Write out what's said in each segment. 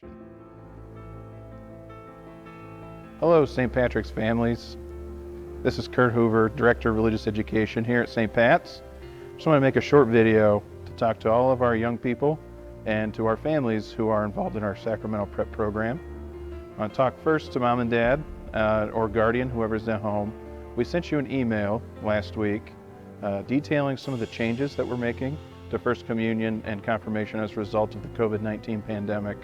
action. Hello, St. Patrick's families. This is Kurt Hoover, Director of Religious Education here at St. Pat's. Just want to make a short video to talk to all of our young people and to our families who are involved in our sacramental prep program. I want to talk first to mom and dad or guardian, whoever's at home. We sent you an email last week detailing some of the changes that we're making to First Communion and Confirmation as a result of the COVID-19 pandemic.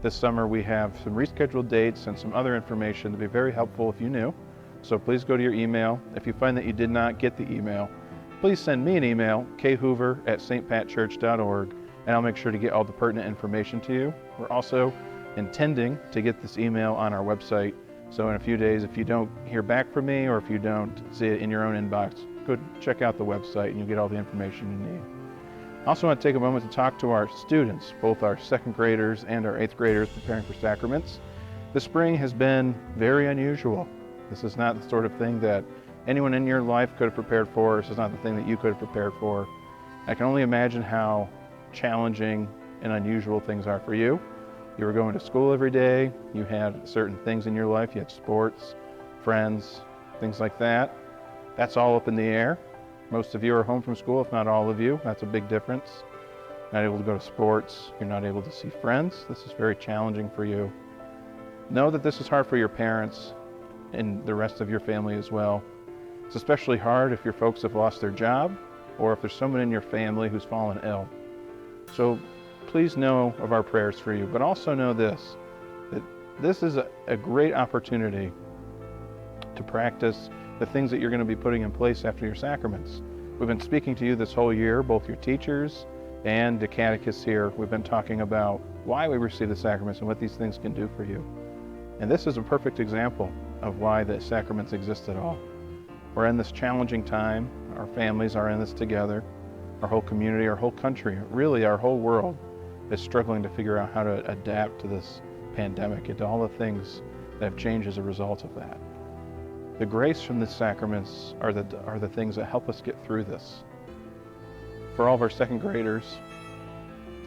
This summer we have some rescheduled dates and some other information to be very helpful if you knew. So please go to your email. If you find that you did not get the email, please send me an email, khoover@stpatchurch.org, and I'll make sure to get all the pertinent information to you. We're also intending to get this email on our website. So in a few days, if you don't hear back from me or if you don't see it in your own inbox, go check out the website and you'll get all the information you need. I also want to take a moment to talk to our students, both our second graders and our eighth graders preparing for sacraments. The spring has been very unusual. This is not the sort of thing that anyone in your life could have prepared for. This is not the thing that you could have prepared for. I can only imagine how challenging and unusual things are for you. You were going to school every day. You had certain things in your life. You had sports, friends, things like that. That's all up in the air. Most of you are home from school, if not all of you. That's a big difference. Not able to go to sports. You're not able to see friends. This is very challenging for you. Know that this is hard for your parents and the rest of your family as well. It's especially hard if your folks have lost their job or if there's someone in your family who's fallen ill. So please know of our prayers for you, but also know this, that this is a great opportunity to practice the things that you're going to be putting in place after your sacraments. We've been speaking to you this whole year, both your teachers and the catechists here. We've been talking about why we receive the sacraments and what these things can do for you. And this is a perfect example of why the sacraments exist at all. We're in this challenging time. Our families are in this together. Our whole community, our whole country, really our whole world is struggling to figure out how to adapt to this pandemic and to all the things that have changed as a result of that. The grace from the sacraments are the things that help us get through this. For all of our second graders,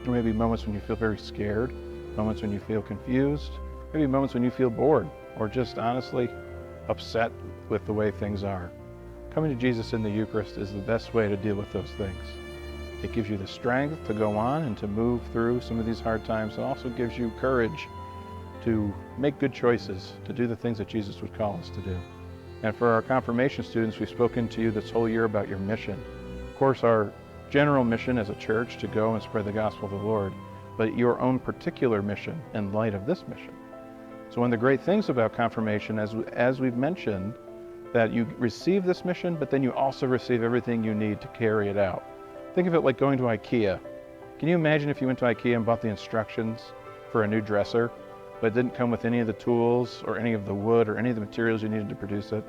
there may be moments when you feel very scared, moments when you feel confused, maybe moments when you feel bored or just honestly upset with the way things are. Coming to Jesus in the Eucharist is the best way to deal with those things. It gives you the strength to go on and to move through some of these hard times. It also gives you courage to make good choices, to do the things that Jesus would call us to do. And for our confirmation students, we've spoken to you this whole year about your mission. Of course, our general mission as a church to go and spread the gospel of the Lord, but your own particular mission in light of this mission. So one of the great things about confirmation, as we've mentioned, that you receive this mission, but then you also receive everything you need to carry it out. Think of it like going to IKEA. Can you imagine if you went to IKEA and bought the instructions for a new dresser, but it didn't come with any of the tools or any of the wood or any of the materials you needed to produce it?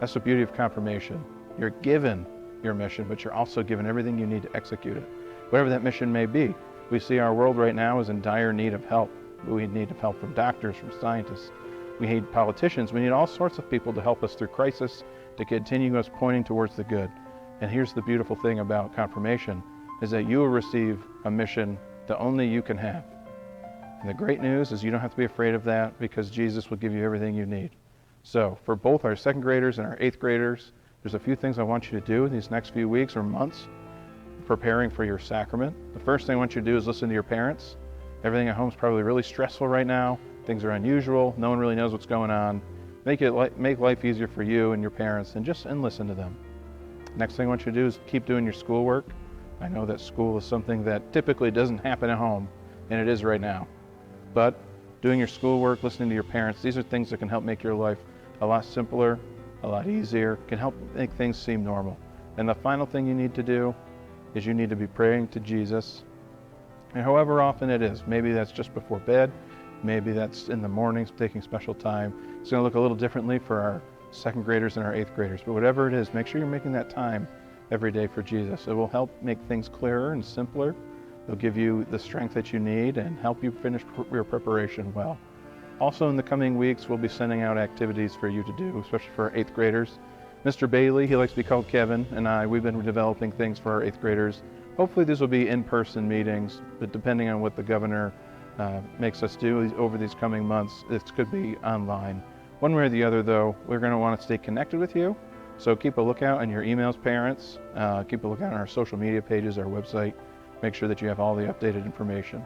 That's the beauty of confirmation. You're given your mission, but you're also given everything you need to execute it, whatever that mission may be. We see our world right now is in dire need of help. We need help from doctors, from scientists. We need politicians. We need all sorts of people to help us through crisis, to continue us pointing towards the good. And here's the beautiful thing about confirmation, is that you will receive a mission that only you can have. And the great news is you don't have to be afraid of that because Jesus will give you everything you need. So for both our second graders and our eighth graders, there's a few things I want you to do in these next few weeks or months preparing for your sacrament. The first thing I want you to do is listen to your parents. Everything at home is probably really stressful right now. Things are unusual. No one really knows what's going on. Make life easier for you and your parents and listen to them. Next thing I want you to do is keep doing your schoolwork. I know that school is something that typically doesn't happen at home, and it is right now. But doing your schoolwork, listening to your parents, these are things that can help make your life a lot simpler, a lot easier, can help make things seem normal. And the final thing you need to do is you need to be praying to Jesus. And however often it is, maybe that's just before bed, maybe that's in the mornings, taking special time. It's going to look a little differently for our second graders and our eighth graders, but whatever it is, make sure you're making that time every day for Jesus. It will help make things clearer and simpler. It'll give you the strength that you need and help you finish your preparation well. Also in the coming weeks, we'll be sending out activities for you to do, especially for our eighth graders. Mr. Bailey, he likes to be called Kevin, and we've been developing things for our eighth graders. Hopefully these will be in-person meetings, but depending on what the governor makes us do over these coming months. This could be online. One way or the other, though, we're going to want to stay connected with you. So keep a lookout on your emails, parents. Keep a lookout on our social media pages, our website. Make sure that you have all the updated information.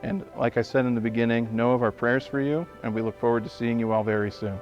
And like I said in the beginning, know of our prayers for you, and we look forward to seeing you all very soon.